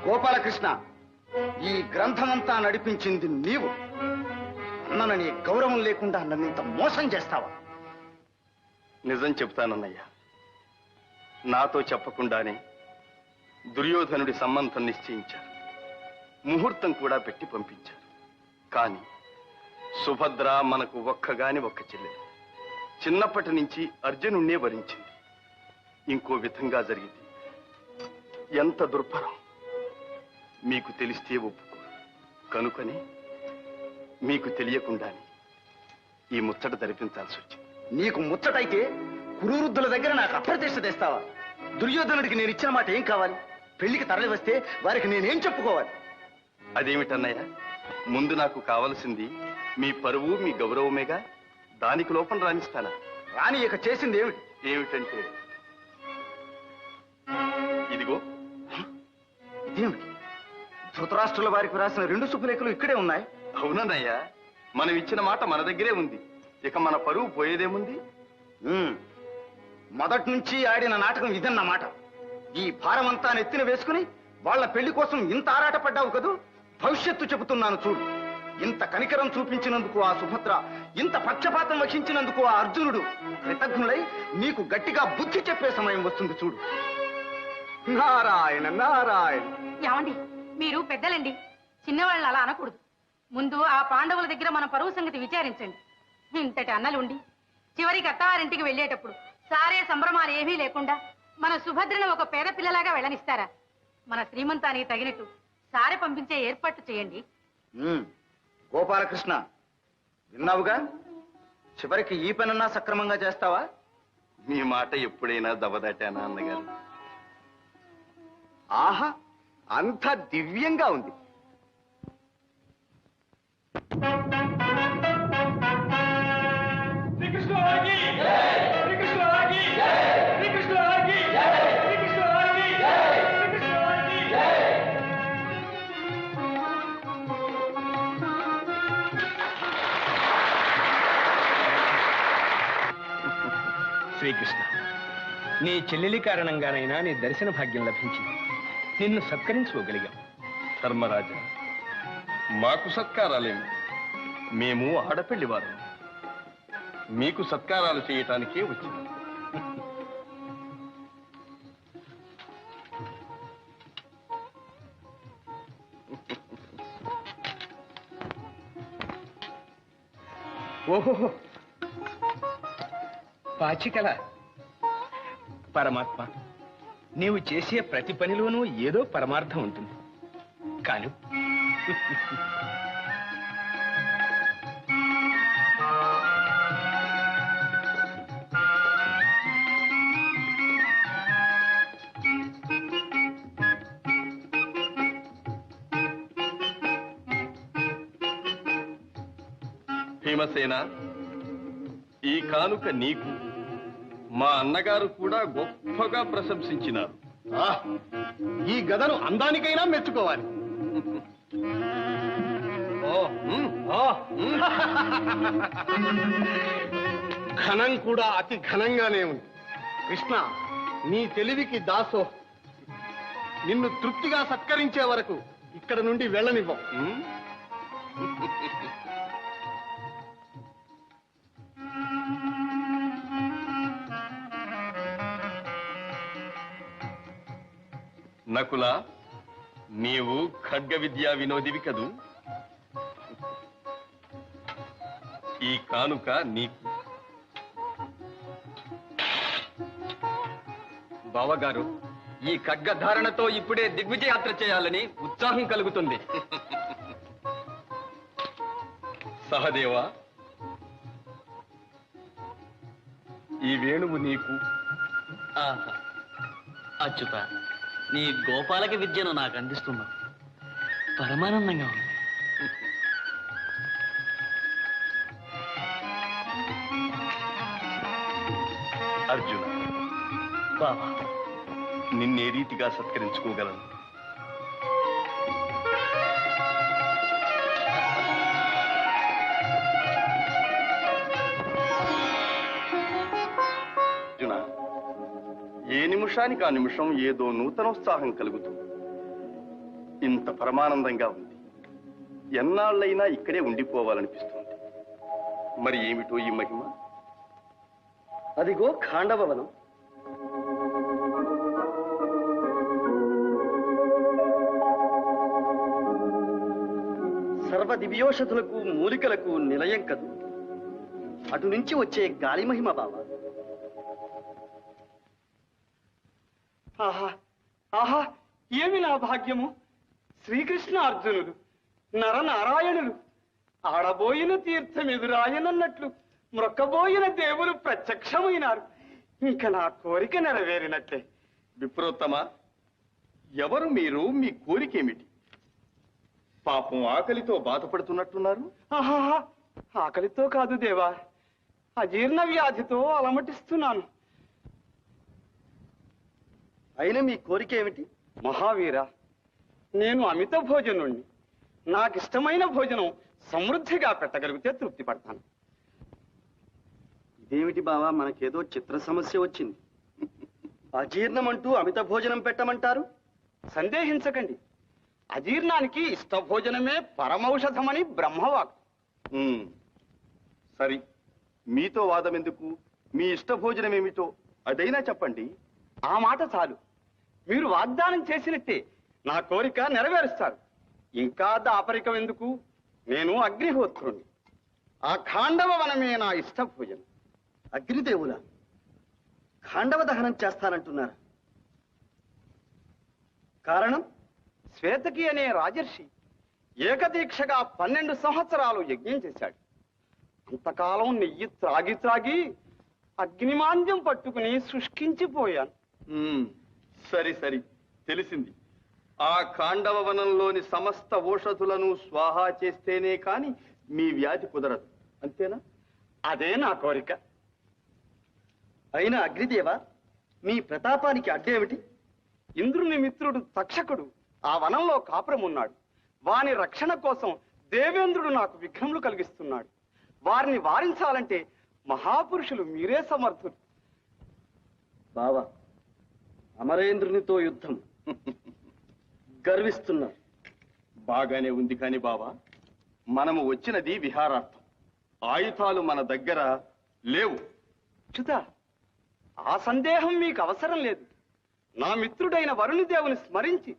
గోపాలకృష్ణ, ఈ గ్రంథమంతా నడిపించింది నీవు. అన్నని గౌరవం లేకుండా నన్నింత మోసం చేస్తావా? నిజం చెప్తానన్నయ్య. నాతో చెప్పకుండానే దుర్యోధనుడి సంబంధం నిశ్చయించారు. ముహూర్తం కూడా పెట్టి పంపించారు. కానీ సుభద్ర మనకు ఒక్కగాని ఒక్క చెల్లెలు. చిన్నప్పటి నుంచి అర్జునుణ్ణే వరించింది. ఇంకో విధంగా జరిగింది. ఎంత దుర్భరం! మీకు తెలిస్తే ఒప్పుకోరు. కనుకనే మీకు తెలియకుండానే ఈ ముచ్చట జరిపించాల్సి వచ్చింది. నీకు ముచ్చటైతే కురువృద్ధుల దగ్గర నాకు అప్రతిష్ట తెస్తావా? దుర్యోధనుడికి నేను ఇచ్చిన మాట ఏం కావాలి? పెళ్లికి తరలి వస్తే వారికి నేనేం చెప్పుకోవాలి? అదేమిటన్నయ్య, ముందు నాకు కావలసింది మీ పరువు, మీ గౌరవమేగా. దానికి లోపం రాణిస్తానా? రాణి ఇక చేసింది ఏమిటి? ఏమిటంటే ఇదిగో. ఇదేమిటి? ధృతరాష్ట్రుల వారికి రాసిన 2 శుభలేఖలు ఇక్కడే ఉన్నాయి. అవునన్నయ్య, మనం ఇచ్చిన మాట మన దగ్గరే ఉంది. ఇక మన పరువు పోయేదేముంది? మొదటి నుంచి ఆడిన నాటకం ఇదన్నమాట. ఈ భారమంతా నెత్తిన వేసుకుని వాళ్ళ పెళ్లి కోసం ఇంత ఆరాటపడ్డావు కదూ. భవిష్యత్తు చెబుతున్నాను చూడు. ఇంత కనికరం చూపించినందుకు ఆ సుభద్ర, ఇంత పక్షపాతం వహించినందుకు ఆ అర్జునుడు కృతజ్ఞులై నీకు గట్టిగా బుద్ధి చెప్పే సమయం వస్తుంది చూడు. నారాయణ నారాయణ. ఏమండి, మీరు పెద్దలండి, చిన్నవాళ్ళు అలా అనకూడదు. ముందు ఆ పాండవుల దగ్గర మన పరువు సంగతి విచారించండి. ఇంతటి అన్నలు ఉండి చివరికి అత్తవారింటికి వెళ్ళేటప్పుడు సారే సంభ్రమాలు ఏమీ లేకుండా మన సుభద్రను ఒక పేద పిల్లలాగా వెళ్ళనిస్తారా? మన శ్రీమంతానికి తగినట్టు సారే పంపించే ఏర్పాట్లు చేయండి. గోపాలకృష్ణ, విన్నావుగా? చివరికి ఈ పనన్నా సక్రమంగా చేస్తావా? మీ మాట ఎప్పుడైనా దవదాటానా అన్నగారు? ఆహా, అంత దివ్యంగా ఉంది. శ్రీకృష్ణ, నీ చెల్లెలి కారణంగానైనా నీ దర్శన భాగ్యం లభించింది. నిన్ను సత్కరించుకోగలిగాం. ధర్మరాజా, మాకు సత్కారాలేమి? మేము ఆడపెళ్లి వారు. మీకు సత్కారాలు చేయటానికే వచ్చింది. ఓహో, పాచికల. పరమాత్మ, నీవు చేసే ప్రతి పనిలోనూ ఏదో పరమార్థం ఉంటుంది. కాను భీమసేన, ఈ కానుక నీకు మా అన్నగారు కూడా గొప్పగా ప్రశంసించినారు. ఈ గదను అందానికైనా మెచ్చుకోవాలి. ఘనం కూడా అతి ఘనంగానే ఉంది. కృష్ణ, నీ తెలివికి దాసో. నిన్ను తృప్తిగా సత్కరించే వరకు ఇక్కడ నుండి వెళ్ళనివ్వం. నకుల, నీవు ఖడ్గ విద్యా వినోదివి కదూ. ఈ కానుక నీకు. బావగారు, ఈ ఖడ్గధారణతో ఇప్పుడే దిగ్విజయాత్ర చేయాలని ఉత్సాహం కలుగుతుంది. సహదేవా, ఈ వేణువు నీకు. ఆహా, అచ్యుత, నీ గోపాలక విద్యను నాకు అందిస్తున్నావు. పరమానందంగా ఉంది. అర్జున, బాబా, నిన్నే రీతిగా సత్కరించుకోగలను? అర్జున, ఏ నిమిషానికి ఆ నిమిషం ఏదో నూతనోత్సాహం కలుగుతుంది. ఇంత పరమానందంగా ఉంది. ఎన్నాళ్ళైనా ఇక్కడే ఉండిపోవాలనిపిస్తుంది. మరి ఏమిటో ఈ మహిమ? అదిగో ఖాండవవనం. సర్వ దివ్యోషధులకు మూలికలకు నిలయం కదు. అటు నుంచి వచ్చే గాలి మహిమ బావ. ఆహా ఆహా, ఏమి నా భాగ్యము! శ్రీకృష్ణ అర్జునులు నరనారాయణులు ఆడబోయిన తీర్థం ఎదురాయనన్నట్లు మ్రొక్కబోయిన దేవులు ప్రత్యక్షమైనారు. ఇంకా నా కోరిక నెరవేరినట్లే. విప్రోత్తమ, ఎవరు మీరు? మీ కోరికేమిటి? పాపం ఆకలితో బాధపడుతున్నట్టున్నారు. ఆహా, ఆకలితో కాదు దేవా, అజీర్ణ వ్యాధితో అలమటిస్తున్నాను. అయినా మీ కోరిక ఏమిటి? మహావీర, నేను అమిత భోజనుణ్ణి. నాకిష్టమైన భోజనం సమృద్ధిగా పెట్టగలిగితే తృప్తి పడతాను. ఇదేమిటి బావా, మనకేదో చిత్ర సమస్య వచ్చింది. అజీర్ణమంటూ అమిత భోజనం పెట్టమంటారు? సందేహించకండి, అజీర్ణానికి ఇష్ట భోజనమే పరమౌషధమని బ్రహ్మవాక్. సరి, మీతో వాదం ఎందుకు? మీ ఇష్ట భోజనం ఏమిటో అదైనా చెప్పండి. ఆ మాట చాలు. మీరు వాగ్దానం చేసినట్టే నా కోరిక నెరవేరుస్తారు. ఇంకా దాపరికం ఎందుకు? నేను అగ్నిహోత్రుణ్ణి. ఆ ఖాండవ వనమే నా ఇష్ట భోజనం. అగ్నిదేవుల ఖాండవ దహనం చేస్తానంటున్నారు. కారణం? శ్వేతకి అనే రాజర్షి ఏకదీక్షగా 12 సంవత్సరాలు యజ్ఞం చేశాడు. అంతకాలం నెయ్యి త్రాగి త్రాగి అగ్నిమాంద్యం పట్టుకుని శుష్కించిపోయాను. సరి సరి, తెలిసింది. ఆ ఖాండవ వనంలోని సమస్త ఔషధులను స్వాహా చేస్తేనే కాని మీ వ్యాధి కుదరదు, అంతేనా? అదే నా కోరిక. అయినా అగ్నిదేవ, మీ ప్రతాపానికి అడ్డేమిటి? ఇంద్రుని మిత్రుడు తక్షకుడు ఆ వనంలో కాపురం ఉన్నాడు. వాని రక్షణ కోసం దేవేంద్రుడు నాకు విఘ్నములు కలిగిస్తున్నాడు. వారిని వారించాలంటే మహాపురుషులు మీరే సమర్థులు. బావా, అమరేంద్రునితో యుద్ధం గర్విస్తున్నారు. బాగానే ఉంది కాని బావా, మనము వచ్చినది విహారార్థం. ఆయుధాలు మన దగ్గర లేవు. చ్యుత, ఆ సందేహం మీకు అవసరం లేదు. నా మిత్రుడైన వరుణి దేవుని స్మరించి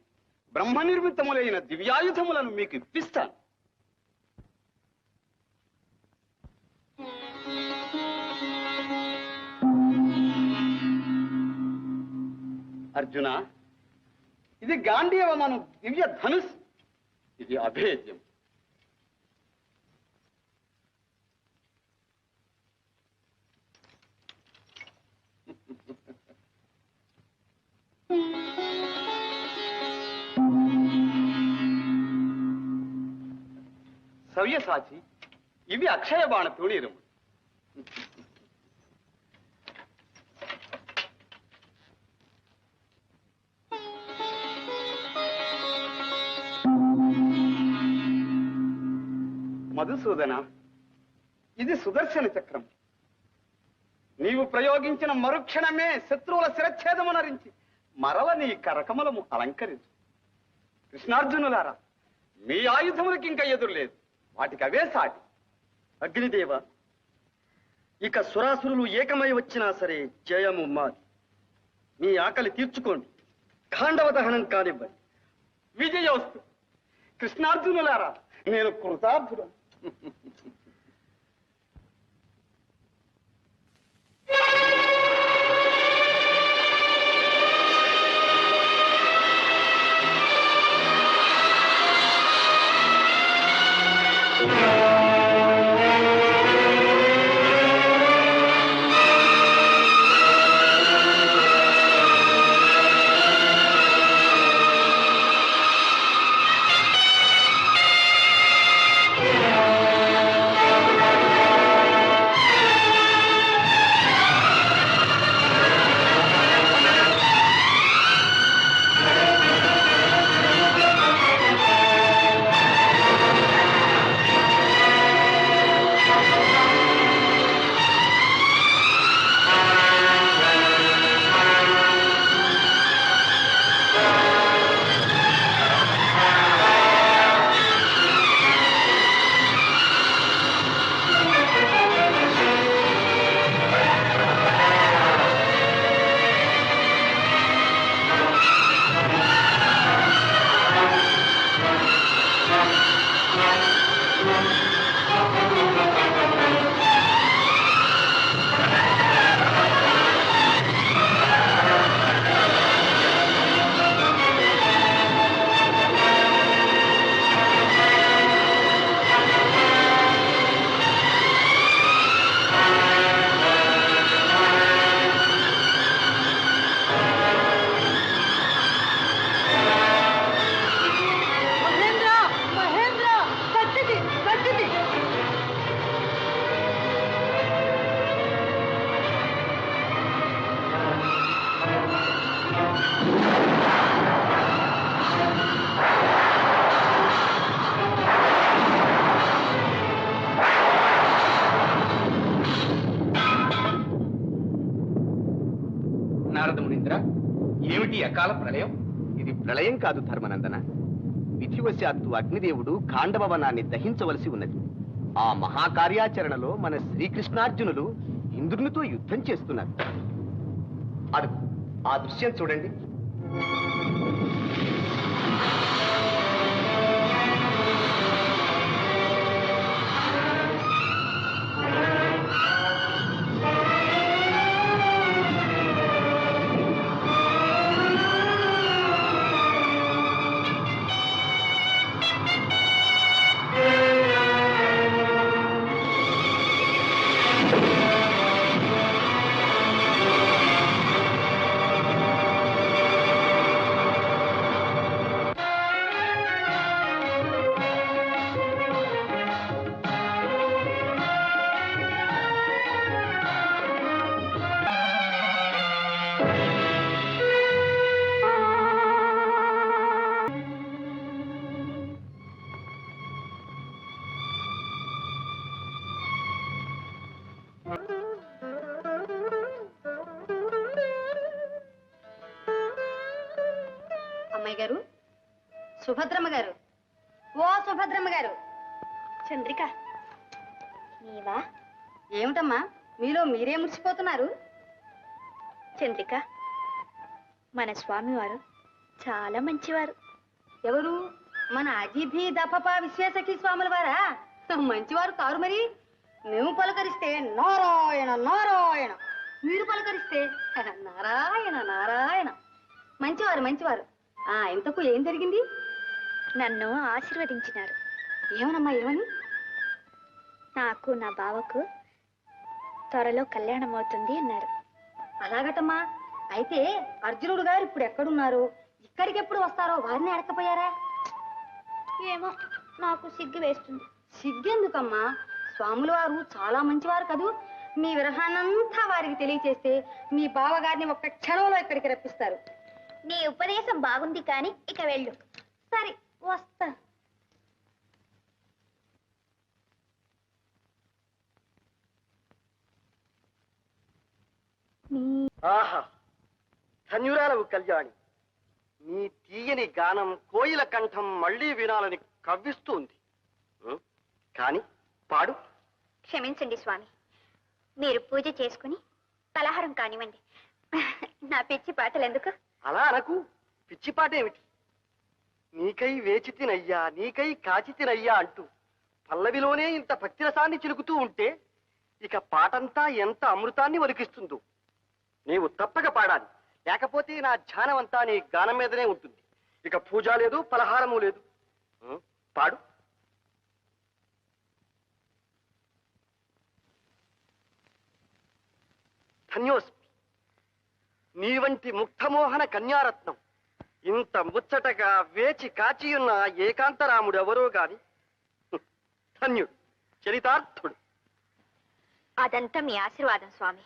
బ్రహ్మ నిర్మితములైన దివ్యాయుధములను మీకు ఇప్పిస్తాను. అర్జున, ఇది గాంధీవమను దివ్య ధనుస్. ఇది అభేద్యం. సవ్యసాచి, ఇవి అక్షయ బాణ తూణీరము. మధుసూదన, ఇది సుదర్శన చక్రం. నీవు ప్రయోగించిన మరుక్షణమే శత్రువుల శిరచ్ఛేదమునరించి మరల నీ కరకమలము అలంకరించు. కృష్ణార్జునులారా, మీ ఆయుధములకి ఇంకా ఎదురు లేదు. వాటికి అవే సాటి. అగ్నిదేవ, ఇక సురాసురులు ఏకమై వచ్చినా సరే జయము మాది. మీ ఆకలి తీర్చుకోండి, ఖాండవ దహనం కానివ్వండి. విజయోస్తు. కృష్ణార్జునులారా, నేను కృతార్థులను. కలకాల ప్రళయం. ఇది ప్రళయం కాదు ధర్మనందన. విధివశాత్తు అగ్నిదేవుడు ఖాండవ వనాన్ని దహించవలసి ఉన్నది. ఆ మహాకార్యాచరణలో మన శ్రీకృష్ణార్జునులు ఇంద్రునితో యుద్ధం చేస్తున్నారు. అది ఆ దృశ్యం చూడండి. అమ్మాయి గారు, సుభద్రమ్మ గారు, ఓ సుభద్రమ్మ గారు. చంద్రిక, నీవా? ఏమిటమ్మా మీలో మీరే మురిసిపోతున్నారు? చంద్రిక, మన స్వామివారు చాలా మంచివారు. ఎవరు? మన అజిభి దపప విశ్వేశకి స్వాముల వారా? మంచివారు కారు మరి. మేము పలకరిస్తే నారాయణ నారాయణ, మీరు పలకరిస్తే నారాయణ నారాయణ. మంచివారు మంచివారు. ఇంతకు ఏం జరిగింది? నన్ను ఆశీర్వదించినారు. ఏమనమ్మా ఏమని? నాకు నా బావకు త్వరలో కళ్యాణం అవుతుంది అన్నారు. అలాగటమ్మా. అయితే అర్జునుడు గారు ఇప్పుడు ఎక్కడున్నారు, ఇక్కడికి ఎప్పుడు వస్తారో వారిని అడకపోయారా? ఏమో, నాకు సిగ్గు వేస్తుంది. సిగ్గెందుకమ్మా? స్వాముల వారు చాలా మంచివారు కదూ. మీ విరహాన్నంతా వారికి తెలియచేస్తే మీ బావగారిని ఒక్క క్షణంలో ఇక్కడికి రప్పిస్తారు. నీ ఉపదేశం బాగుంది కానీ ఇక వెళ్ళు. సరే వస్తా. ఆహా, ధన్యురాలవు కళ్యాణి. నీ తీయని గానం కోయిల కంఠం మళ్ళీ వినాలని కవ్విస్తుంది. కాని పాడు. క్షమించండి స్వామి, మీరు పూజ చేసుకుని పలహారం కానివ్వండి. నా పిచ్చి పాటలు ఎందుకు? అలా అనకు. పిచ్చిపాటేమిటి? నీకై వేచి తినయ్యా, నీకై కాచి తినయ్యా అంటూ పల్లవిలోనే ఇంత భక్తిరసాన్ని చిలుకుతూ ఉంటే ఇక పాటంతా ఎంత అమృతాన్ని ఒలికిస్తుందో. నీవు తప్పక పాడాలి, లేకపోతే నా ధ్యానమంతా నీ గానం మీదనే ఉంటుంది. ఇక పూజ లేదు, పలహారము లేదు. పాడు. ధన్యోస్మి. నీ వంటి ముక్తమోహన కన్యారత్నం ఇంత ముచ్చటగా వేచి కాచియున్న ఏకాంతరాముడెవరో గాని ధన్యుడు, చరితార్థుడు. అదంతా మీ ఆశీర్వాదం స్వామి.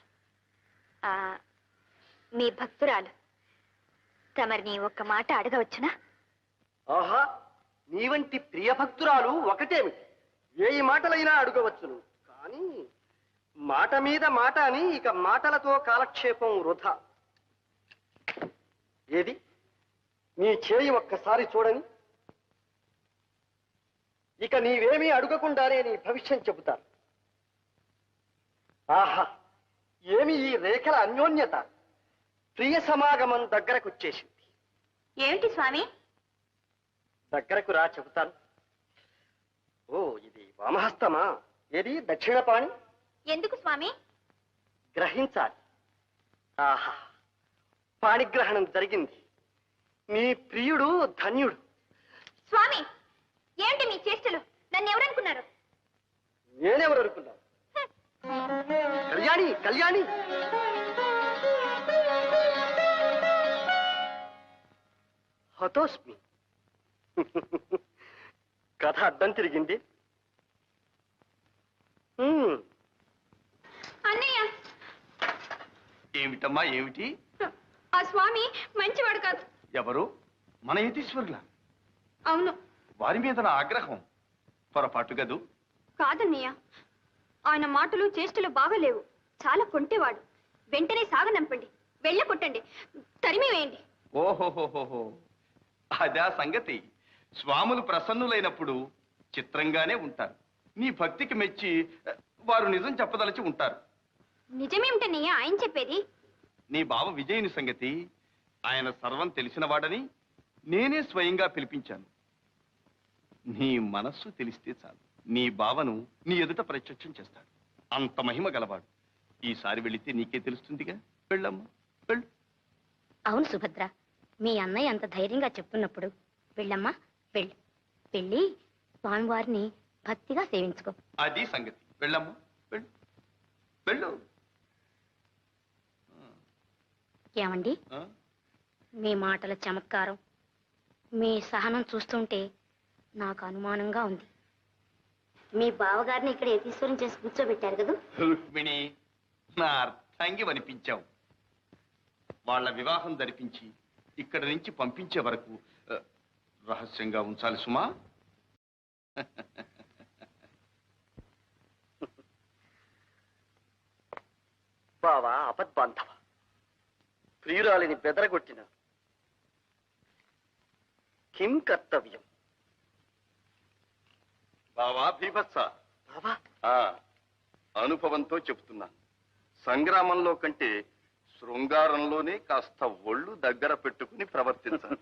మీ భక్తురాలు తమరిని ఒక్క మాట అడగవచ్చునా? ఆహా, నీ వంటి ప్రియ భక్తురాలు ఒకటేమిటి, 1000 మాటలైనా అడగవచ్చును. కానీ మాట మీద మాట అని ఇక మాటలతో కాలక్షేపం వృధా. ఏది నీ చేయి ఒక్కసారి చూడని. ఇక నీవేమీ అడగకుండానే నీ భవిష్యం చెబుతాను. ఆహా, ఏమి ఈ రేఖల అన్యోన్యత! ప్రియ సమాగమం దగ్గరకు వచ్చేసింది. ఏమిటి స్వామి? దగ్గరకు రా, చెబుతాను. ఓ, ఇది వామహస్తమా? ఏది దక్షిణపాణి? ఎందుకు స్వామి? గ్రహించాలి. ఆహా, పాణిగ్రహణం జరిగింది. నీ ప్రియుడు ధన్యుడు. స్వామి, ఏమిటి మీ చేష్టలు? నన్ను ఎవరనుకున్నారు? నేనెవరు అనుకున్నావు? కళ్యాణి, కళ్యాణి! హతోస్మి. కథ అడ్డం తిరిగింది. అన్నయ్య, ఏమిటమ్మా ఏమిటి? ఆ స్వామి మంచివాడు కాదు. ఎవరు? మన యతీశ్వరుల? అవును. వారి మీద నా ఆగ్రహం పొరపాటు గదు. కాదన్నయ్య, ఆయన మాటలు చేష్టలు బాగలేవు. చాలా కొంటేవాడు. వెంటనే సాగనంపండి, వెళ్ళ కొట్టండి, తరిమి వేయండి. ఓహోహోహో, అదా సంగతి. స్వాములు ప్రసన్నులైనప్పుడు చిత్రంగానే ఉంటారు. నీ భక్తికి మెచ్చి వారు నిజం చెప్పదలచి ఉంటారు. నిజమేమిటని ఆయన చెప్పేది? నీ బావ విజయుని సంగతి ఆయన సర్వం తెలిసినవాడని నేనే స్వయంగా పిలిపించాను. నీ మనస్సు తెలిస్తే చాలు, నీ బావను నీ ఎదుట ప్రత్యక్షం చేస్తాడు. అంత మహిమ గలవాడు. ఈసారి వెళితే నీకే తెలుస్తుందిగా. వెళ్ళమ్మా, వెళ్ళు. అవును సుభద్ర, మీ అన్నయ్య అంత ధైర్యంగా చెప్తున్నప్పుడు వెళ్ళమ్మా, వెళ్ళు. వెళ్ళి స్వామివారిని భక్తిగా సేవించుకో. అది సంగతి. వెళ్ళమ్మా, వెళ్ళు, వెళ్ళు. ఏమండి, మీ మాటల చమత్కారం, మీ సహనం చూస్తుంటే నాకు అనుమానంగా ఉంది. మీ బావగారిని ఇక్కడ యతీశ్వరం చేసి కూర్చోబెట్టారు కదా? రుక్మిణి, నా అర్థాంగి వనిపించావు. వాళ్ళ వివాహం జరిపించి ఇక్కడి నుంచి పంపించే వరకు రహస్యంగా ఉంచాలి సుమా. బావా అపద్బాంధవ, ప్రియురాలిని బెదరగొట్టిన కిం కర్తవ్యం? బావా భీభత్స, బావా అనుభవంతో చెప్తున్నాను. సంగ్రామంలో కంటే శృంగారంలోనే కాస్త ఒళ్ళు దగ్గర పెట్టుకుని ప్రవర్తించాలి.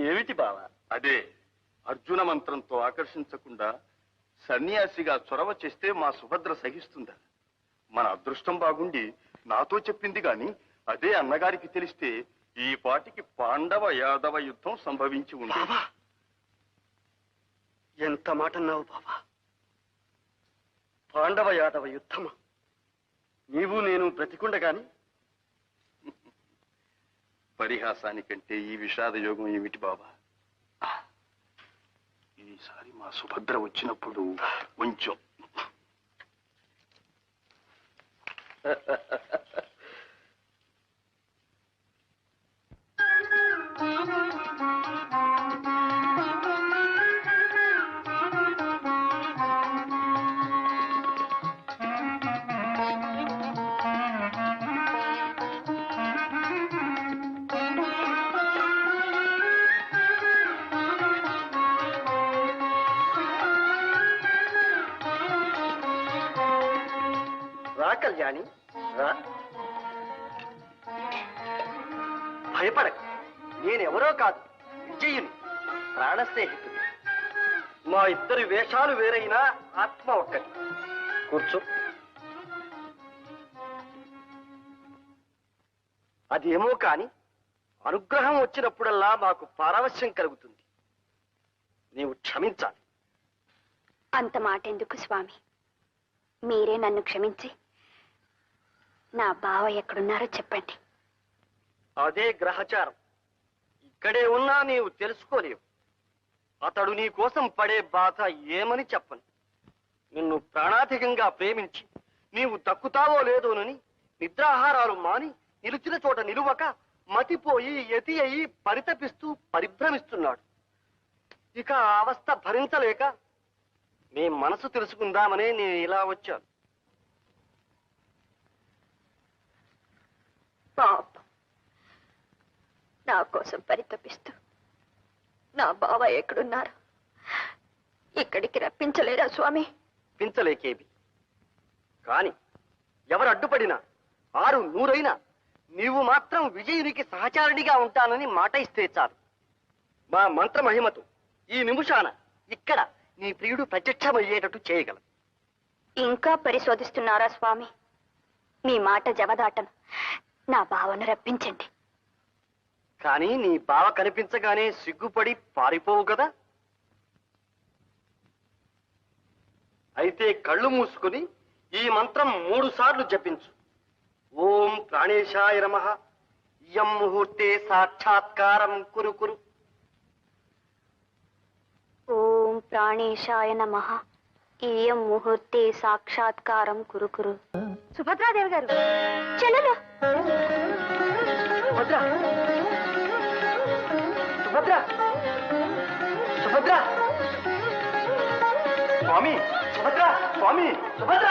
ఏమిటి బావా? అదే, అర్జున మంత్రంతో ఆకర్షించకుండా సన్యాసిగా చొరవ చేస్తే మా సుభద్ర సహిస్తుందా? మన అదృష్టం బాగుండి నాతో చెప్పింది గాని అదే అన్నగారికి తెలిస్తే ఈ పాటికి పాండవ యాదవ యుద్ధం సంభవించి ఉండేది. బావా, ఎంత మాట అన్నావు బావా! పాండవ యాదవ యుద్ధమా? నీవు నేను బ్రతికుండగాని? పరిహాసానికంటే ఈ విషాద యోగం ఏమిటి బాబా? ఈసారి మా సుభద్ర వచ్చినప్పుడు కొంచెం రా కళ్యాణి, రా. భయపడక, నేనెవరో కాదు, విజయుని ప్రాణ స్నేహితుడు. మా ఇద్దరి వేషాలు వేరైనా ఆత్మ ఒక్కటి. కూర్చో. అదేమో కాని అనుగ్రహం వచ్చినప్పుడల్లా మాకు పారవశ్యం కలుగుతుంది. నీవు క్షమించాలి. అంత మాట ఎందుకు స్వామి? మీరే నన్ను క్షమించి నా బావ ఎక్కడున్నారో చెప్పండి. అదే గ్రహచారం. ఇక్కడే ఉన్నా నీవు తెలుసుకోలేవు. అతడు నీ కోసం పడే బాధ ఏమని చెప్పను. నిన్ను ప్రాణాధికంగా ప్రేమించి నీవు దక్కుతావో లేదోనని నిద్రాహారాలు మాని నిలిచిన చోట నిలువక మతిపోయి యతి అయి పరితపిస్తూ పరిభ్రమిస్తున్నాడు. ఇక ఆ అవస్థ భరించలేక నీ మనసు తెలుసుకుందామనే నేను ఇలా వచ్చాను. పాపం, నా కోసం పరితపిస్తూ నా బావ ఎక్కడున్నారు? ఇక్కడికి రప్పించలేరా స్వామి? పించలేకేవి కాని ఎవరు అడ్డుపడినా 6 100 నీవు మాత్రం విజయునికి సహచారిణిగా ఉంటానని మాట ఇస్తే చాలు. మా మంత్ర మహిమతో ఈ నిమిషాన ఇక్కడ నీ ప్రియుడు ప్రత్యక్షమయ్యేటట్టు చేయగలం. ఇంకా పరిశోధిస్తున్నారా స్వామి? మీ మాట జవదాటను. నా బావను రప్పించండి. కానీ నీ బావ కనిపించగానే సిగ్గుపడి పారిపోవు కదా? అయితే కళ్ళు మూసుకుని ఈ మంత్రం 3 సార్లు జపించు. ఓం ప్రాణేశాయ నమః, ఇయం ముహూర్తే సాక్షాత్కారం కురు కురు. ఓం ప్రాణేశాయ నమః, ఇయం ముహూర్తే సాక్షాత్కారం కురు కురు. సుభద్రాదేవి గారు, చెల్లెలు. సుభద్ర, సుభద్ర, సుభద్ర, స్వామి, సుభద్ర, స్వామి, సుభద్ర.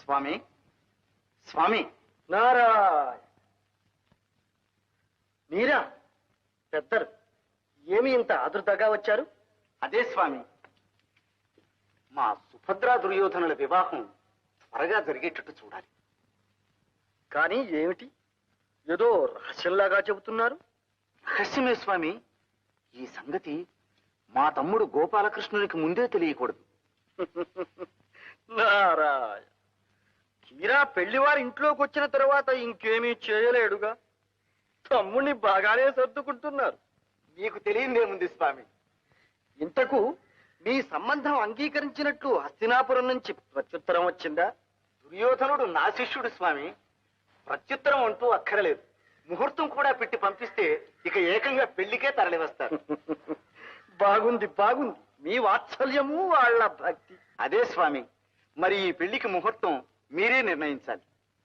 స్వామి స్వామి నారాయణ, మీరా పెద్దలు? ఏమి ఇంత ఆదుర్తగా వచ్చారు? అదే స్వామి, మా సుభద్రా దుర్యోధనుల వివాహం త్వరగా జరిగేటట్టు చూడాలి. కానీ ఏమిటి, ఏదో రహస్యంలాగా చెబుతున్నారు? రహస్యమే స్వామి. ఈ సంగతి మా తమ్ముడు గోపాలకృష్ణునికి ముందే తెలియకూడదు. నారాయణ, తీరా పెళ్లివారి ఇంట్లోకి వచ్చిన తర్వాత ఇంకేమీ చేయలేడుగా. తమ్ముణ్ణి బాగానే సర్దుకుంటున్నారు. మీకు తెలియదేముంది స్వామి. ఇంతకు మీ సంబంధం అంగీకరించినట్లు హస్తినాపురం నుంచి ప్రత్యుత్తరం వచ్చిందా? దుర్యోధనుడు నా శిష్యుడు స్వామి. ప్రత్యుత్తరం అంటూ అక్కరలేదు. ముహూర్తం కూడా పెట్టి పంపిస్తే ఇక ఏకంగా పెళ్లికే తరలి వస్తారు. బాగుంది బాగుంది, మీ వాత్సల్యము వాళ్ళ భక్తి. అదే స్వామి, మరి ఈ పెళ్లికి ముహూర్తం మీరే నిర్ణయించాలి.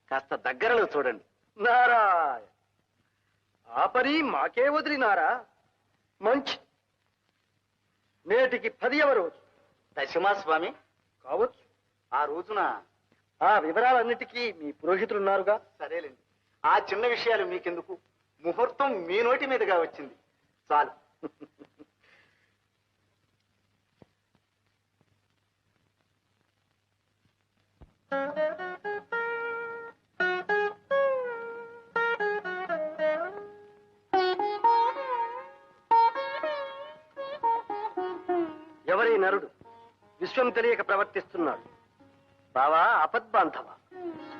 కాస్త దగ్గరలో చూడండి. నారాయణ, ఆ పని మాకే వదిలినారా? మంచి, నేటికి 10వ రోజు. దశమా స్వామి కావచ్చు. ఆ రోజున ఆ వివరాలన్నిటికీ మీ పురోహితులున్నారుగా. సరేలేండి, ఆ చిన్న విషయాలు మీకెందుకు. ముహూర్తం మీ నోటి మీదుగా వచ్చింది చాలు. ఎవరి నరుడు విశ్వం తెలియక ప్రవర్తిస్తున్నాడు? బావా ఆపద్బాంధవ,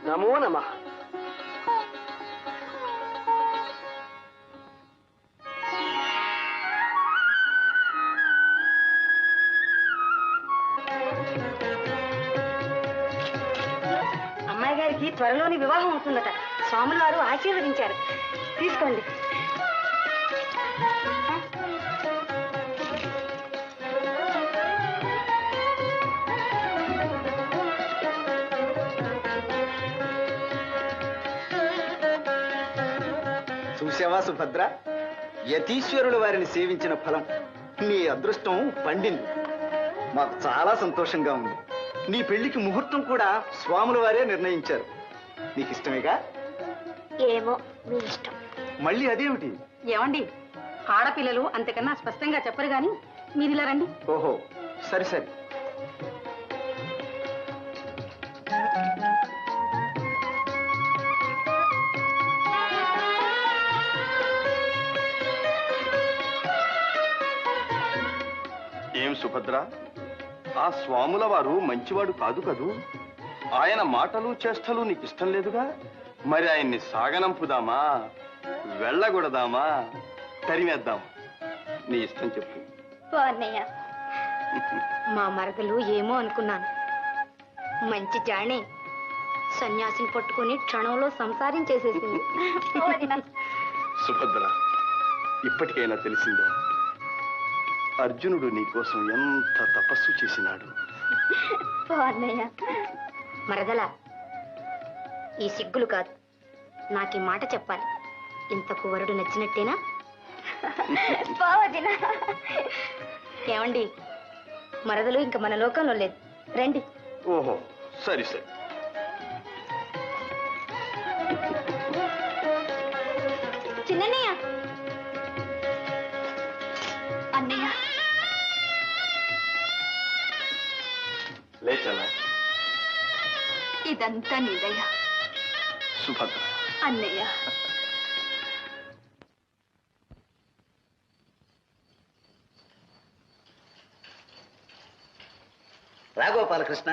నమో నమః. అమ్మాయి గారికి త్వరలోని వివాహం అవుతుందట. స్వాముల వారు ఆశీర్వదించారు. తీసుకోండి. చూసావా సుభద్ర, యతీశ్వరుల వారిని సేవించిన ఫలం. నీ అదృష్టం పండింది. మాకు చాలా సంతోషంగా ఉంది. నీ పెళ్లికి ముహూర్తం కూడా స్వాముల వారే నిర్ణయించారు. నీకు ఇష్టమేగా? ఏమో, మీ ఇష్టం. మళ్ళీ అదేమిటి? ఏమండి, ఆడపిల్లలు అంతకన్నా స్పష్టంగా చెప్పరు గాని మీరు ఇలా రండి. ఓహో, సరే సరే. ఏం సుభద్ర, ఆ స్వాముల వారు మంచివాడు కాదు కదూ? ఆయన మాటలు చేష్టలు నీకు ఇష్టం లేదుగా? మరి ఆయన్ని సాగనంపుదామా, వెళ్ళగొడదామా, తరిమేద్దామా? నీ ఇష్టం చెప్పు. అన్నయ్య, మా మరదలు ఏమో అనుకున్నాను. మంచి జాణే, సన్యాసిని పట్టుకుని క్షణంలో సంసారం చేసేసింది. సుభద్ర, ఇప్పటికైనా తెలిసిందో అర్జునుడు నీకోసం ఎంత తపస్సు చేసినాడు. అన్నయ్య, మరదల, ఈ సిగ్గులు కాదు, నాకు ఈ మాట చెప్పాలి. ఇంతకు వరుడు నచ్చినట్టేనా? పోవదినా. ఏమండి, మరదలు ఇంక మన లోకంలో లేదు. రండి. ఓహో, సరి సరి. చిన్నయ్య, అన్నయ్య, లేచలా ఇదంతా నీదయ్య. సుభద్ర, అన్నయ్య, రా గోపాలకృష్ణ.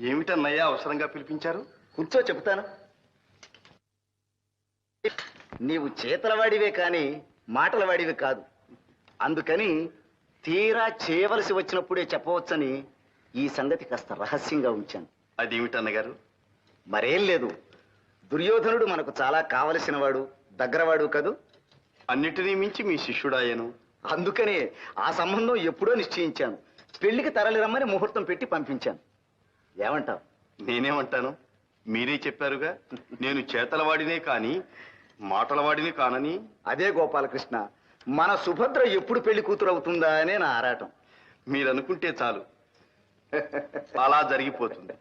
ఏమిటన్నయ్యా అవసరంగా పిలిపించారు? కూర్చో, చెబుతాను. నీవు చేతలవాడివే కాని మాటలవాడివి కాదు. అందుకని తీరా చేయవలసి వచ్చినప్పుడే చెప్పవచ్చని ఈ సంగతి కాస్త రహస్యంగా ఉంచాను. అదేమిటన్నగారు? మరేం లేదు, దుర్యోధనుడు మనకు చాలా కావలసినవాడు, దగ్గరవాడు కదూ. అన్నిటినీ మించి మీ శిష్యుడాయను. అందుకనే ఆ సంబంధం ఎప్పుడో నిశ్చయించాను. పెళ్లికి తరలి రమ్మని ముహూర్తం పెట్టి పంపించాను. ఏమంటావు? నేనేమంటాను? మీరే చెప్పారుగా, నేను చేతలవాడినే కాని మాటలవాడిని కానని. అదే గోపాలకృష్ణ, మన సుభద్ర ఎప్పుడు పెళ్లి కూతురు అవుతుందా అనే నా ఆరాటం. మీరనుకుంటే చాలు, అలా జరిగిపోతుంది.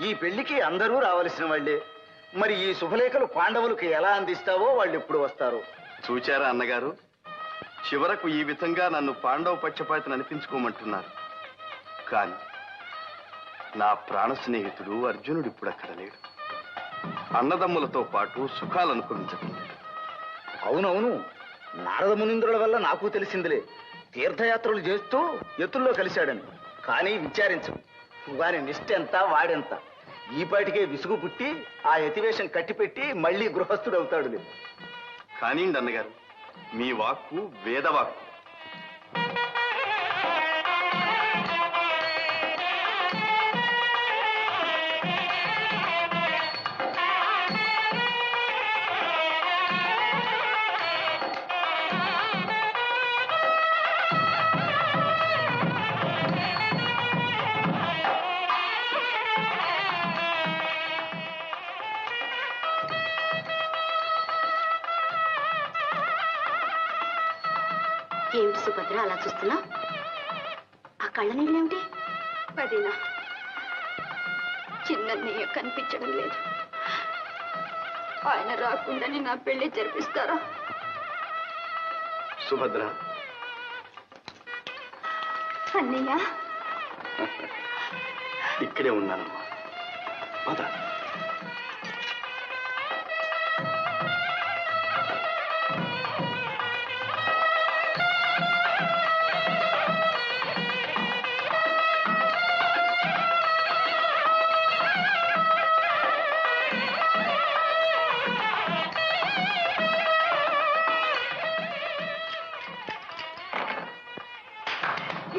ఈ పెళ్లికి అందరూ రావలసిన వాళ్ళే. మరి ఈ శుభలేఖలు పాండవులకు ఎలా అందిస్తావో వాళ్ళు ఎప్పుడు వస్తారో. చూచారా అన్నగారు, చివరకు ఈ విధంగా నన్ను పాండవ పక్షపాతిని అనిపించుకోమంటున్నారు. కానీ నా ప్రాణ స్నేహితుడు అర్జునుడు ఇప్పుడు అక్కడ లేడు. అన్నదమ్ములతో పాటు సుఖాలు అనుభవించటం లేదు. అవునవును, నారద మునీంద్రుల వల్ల నాకు తెలిసిందిలే. తీర్థయాత్రలు చేస్తూ ఎత్తుల్లో కలిశాడని. కానీ విచారించు, వారి నిష్ట ఎంత, వాడెంత. ఈపాటికే విసుగు పుట్టి ఆ యతివేషం కట్టిపెట్టి మళ్ళీ గృహస్థుడు అవుతాడు లేదు. కానివ్వండి అన్నగారు, మీ వాక్కు వేదవాక్కు. ఏమిటి సుభద్ర అలా చూస్తున్నా? ఆ కళ్ళ నీళ్ళేమిటి? పదినా చిన్నయ్య కనిపించడం లేదు. ఆయన రాకుండానే నా పెళ్లి జరిపిస్తారా? సుభద్ర, అన్నయ్య ఇక్కడే ఉన్నానమ్మా. పద.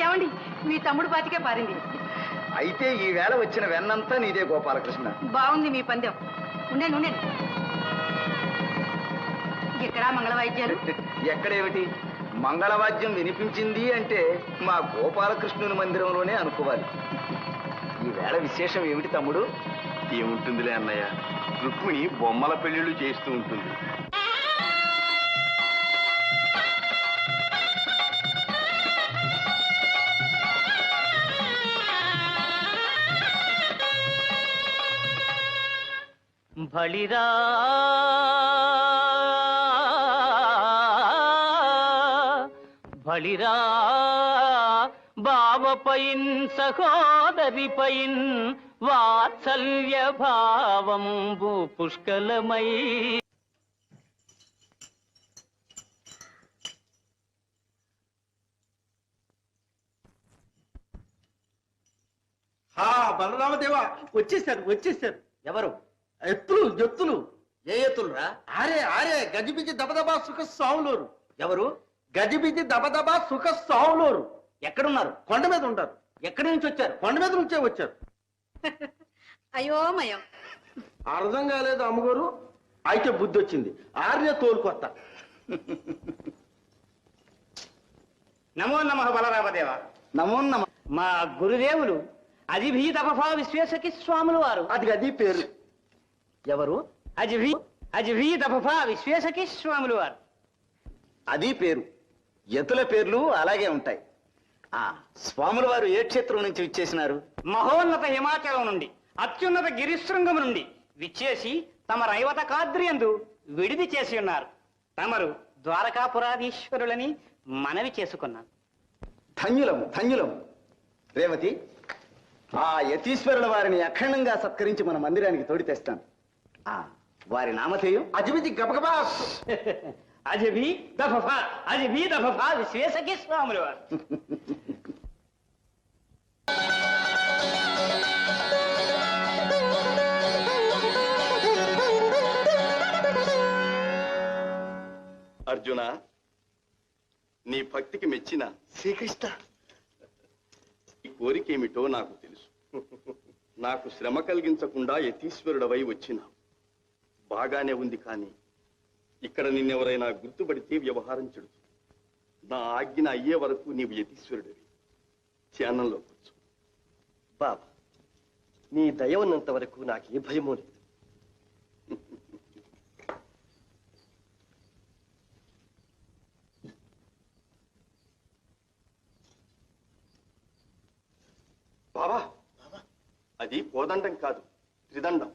ఏమండి, మీ తమ్ముడు బాతికే పారింది. అయితే ఈ వేళ వచ్చిన వెన్నంతా నీదే గోపాలకృష్ణ. బాగుంది మీ పందెం. ఉండండి ఉండండి. ఎక్కడా మంగళవాయిద్యాలు? ఎక్కడేమిటి, మంగళవాద్యం వినిపించింది అంటే మా గోపాలకృష్ణుని మందిరంలోనే అనుకోవాలి. ఈ వేళ విశేషం ఏమిటి తమ్ముడు? ఏముంటుందిలే అన్నయ్య, రుక్మిణి బొమ్మల పెళ్లిళ్ళు చేస్తూ ఉంటుంది. బళిరా బళిరా బావపైన్ సహోదరిపైన్ వాత్సల్య భావంబు పుష్కలమై. బలరామదేవా, వచ్చేసారు. ఎవరు? ఎత్తులు. ఏ ఎత్తులు రా? ఆరే గజిబిజి దబదబా సుఖ సావులోరు. ఎవరు? గజిబిజి దబదబా సుఖ సావులోరు. ఎక్కడున్నారు? కొండ మీద ఉంటారు. ఎక్కడి నుంచి వచ్చారు? కొండ మీద నుంచే వచ్చారు. అయోమయం. అర్థం కాలేదు అమ్మగారు. అయితే బుద్ధి వచ్చింది. ఆర్య తోలుకొత్త. నమో నమః బలరామదేవ. నమో నమ. మా గురుదేవులు అజిభీతపఫా విశ్వేశకి స్వాములు వారు. అది పేరు. ఎవరు? అజిభీతపఫా విశ్వేశకి స్వాములు వారు. అది పేరు. ఎతుల పేర్లు అలాగే ఉంటాయి. స్వాముల వారు ఏ క్షేత్రం నుంచి విచ్చేసినారు? మహోన్నత హిమాచలం నుండి, అత్యున్నత గిరిశృంగం నుండి విచ్చేసి తమ రైవత కాద్రియందు విడిది చేసి ఉన్నారు. తమరు ద్వారకాపురాధీశ్వరులని మనవి చేసుకున్నాను. ధన్యులం. రేవతి, ఆ యతీశ్వరుల వారిని అఖండంగా సత్కరించి మన మందిరానికి తోడి తెస్తాను. వారి నామధేయం? అజిబిజి గబగబా. అజిభీతపఫా విశ్వేశకి స్వాములు వారు. అర్జున, నీ భక్తికి మెచ్చిన శ్రీకృష్ణ, ఈ కోరికేమిటో నాకు తెలుసు. నాకు శ్రమ కలిగించకుండా యతీశ్వరుడవై వచ్చినావు. బాగానే ఉంది, కానీ ఇక్కడ నిన్నెవరైనా గుర్తుపడితే వ్యవహారం చెడుతుంది. నా ఆజ్ఞ అయ్యే వరకు నీవు యతీశ్వరుడివి. ధ్యానంలో కూర్చో. బాబా, నీ దయ ఉన్నంత వరకు నాకు ఏ భయమూ లేదు. బాబా, అది కోదండం కాదు, త్రిదండం.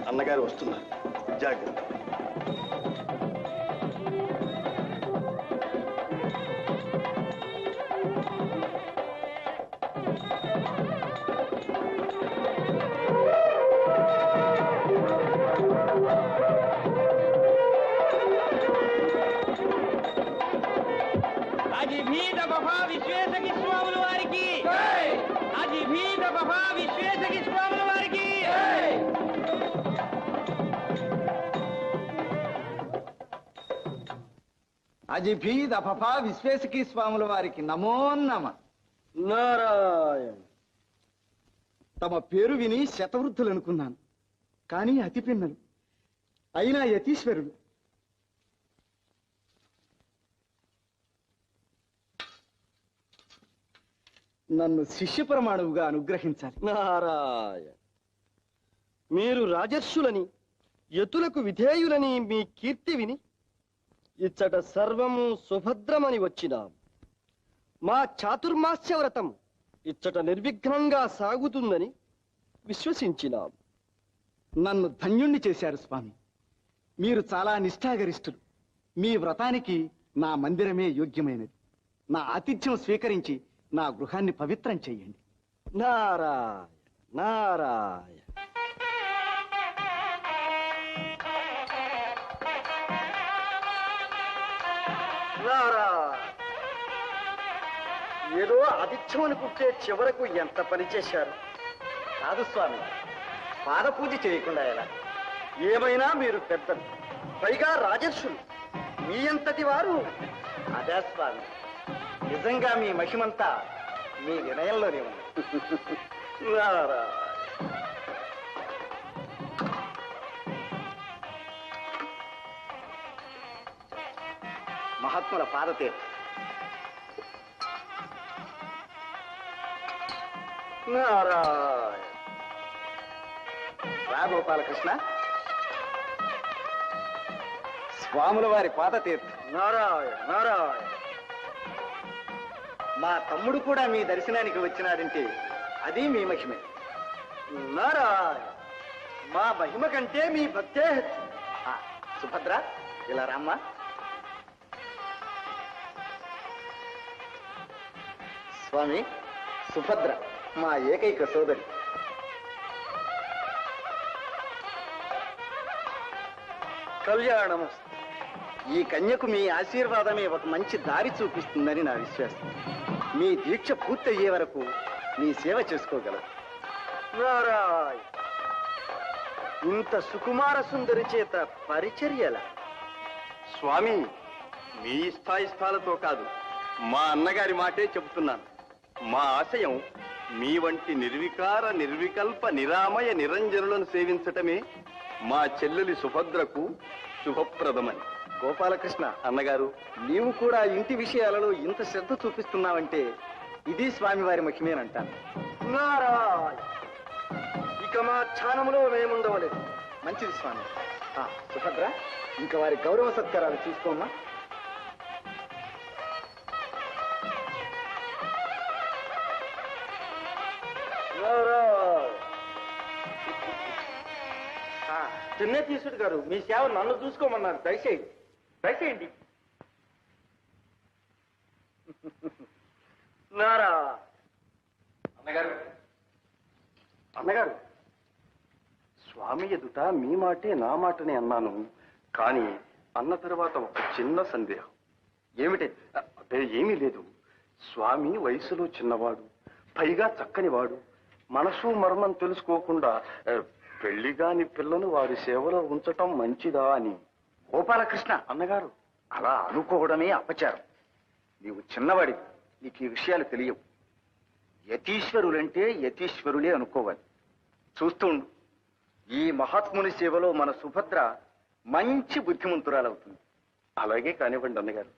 అన్నగారు వస్తున్నారు, జాగ్రత్త. అజిభీత బఫా విశ్వేశకి స్వాముల వారికి, అజిభీత బఫా విశ్వేశకి స్వాముల వారికి. అజిభీద్ అఫఫా విశ్వేశకీ స్వాముల వారికి నమో నమ. నారాయణ. తమ పేరు విని శతవృద్ధులు అనుకున్నాను, కానీ అతి పిన్నలు అయినా యతీశ్వరుడు. నన్ను శిష్య ప్రమాణువుగా అనుగ్రహించాలి. నారాయణ. మీరు రాజర్షులని యతులకు విధేయులని మీ కీర్తి విని ఇచ్చట సర్వము సుభద్రమని వచ్చినాం. మా చాతుర్మాస్య వ్రతం ఇచ్చట నిర్విఘ్నంగా సాగుతుందని విశ్వసించినాం. నన్ను ధన్యుణ్ణి చేశారు స్వామి. మీరు చాలా నిష్ఠాగరిష్ఠులు. మీ వ్రతానికి నా మందిరమే యోగ్యమైనది. నా ఆతిథ్యం స్వీకరించి నా గృహాన్ని పవిత్రం చెయ్యండి. నారాయణ నారాయణ. నారాయణ. ఏదో ఆతిథ్యం అనుకుంటే చివరకు ఎంత పని చేశారు. కాదు స్వామి, పాద పూజ చేయకుండా ఎలా? ఏమైనా మీరు పెద్దలు, పైగా రాజర్షులు, మీ అంతటి వారు. అదే స్వామి, నిజంగా మీ మహిమంతా మీ వినయంలోనే ఉంది. నారాయణ. మహాత్ముల పాదతీర్థం. నారాయణ. రా గోపాలకృష్ణ, స్వాముల వారి పాదతీర్థం. నారాయణ నారాయణ. మా తమ్ముడు కూడా మీ దర్శనానికి వచ్చినాడంటే అది మీ మహిమే. నారాయణ. మా మహిమ కంటే మీ భక్తే హెచ్చు. ఆ, సుభద్ర, ఇలా రామ్మా. స్వామి, సుభద్ర మా ఏకైక సోదరి. కళ్యాణము. ఈ కన్యకు మీ ఆశీర్వాదమే ఒక మంచి దారి చూపిస్తుందని నా విశ్వాసం. మీ దీక్ష పూర్తయ్యే వరకు మీ సేవ చేసుకోగలరు. నారాయణ. ఇంత సుకుమార సుందరి చేత పరిచర్యల. స్వామి, మీ స్థాయిస్థాలతో కాదు, మా అన్నగారి మాటే చెబుతున్నాను. మా ఆశయం మీ వంటి నిర్వికార నిర్వికల్ప నిరామయ నిరంజనులను సేవించటమే మా చెల్లెలి సుభద్రకు శుభప్రదమని. గోపాలకృష్ణ, అన్నగారు, నీవు కూడా ఇంటి విషయాలలో ఇంత శ్రద్ధ చూపిస్తున్నావంటే ఇది స్వామివారి మహిమేనంటాను. నారాయణ. ఇక మా ధ్యానములో మేముండవలేదు. మంచిది స్వామి. ఆ, సుభద్ర, ఇంకా వారి గౌరవ సత్కారాలు చూసుకోమ్మా. చిన్న తీసుడు గారు, మీ సేవ నన్ను చూసుకోమన్నారు. దయచేయండి దయచేయండి. నారా. అన్నగారు, అన్నగారు, స్వామి ఎదుట మీ మాటే నా మాటనే అన్నాను. కానీ అన్న తర్వాత ఒక చిన్న సందేహం. ఏమిటి? అదే ఏమీ లేదు. స్వామి వయసులో చిన్నవాడు, పైగా చక్కనివాడు. మనసు మర్మం తెలుసుకోకుండా పెళ్లిగాని పిల్లను వారి సేవలో ఉంచటం మంచిదా అని. గోపాలకృష్ణ, అన్నగారు, అలా అనుకోవడమే అపచారం. నీవు చిన్నవాడి, నీకు ఈ విషయాలు తెలియవు. యతీశ్వరులంటే యతీశ్వరులే అనుకోవాలి. చూస్తూ ఉండు, ఈ మహాత్ముని సేవలో మన సుభద్ర మంచి బుద్ధిమంతురాలవుతుంది. అలాగే కానివ్వండి అన్నగారు.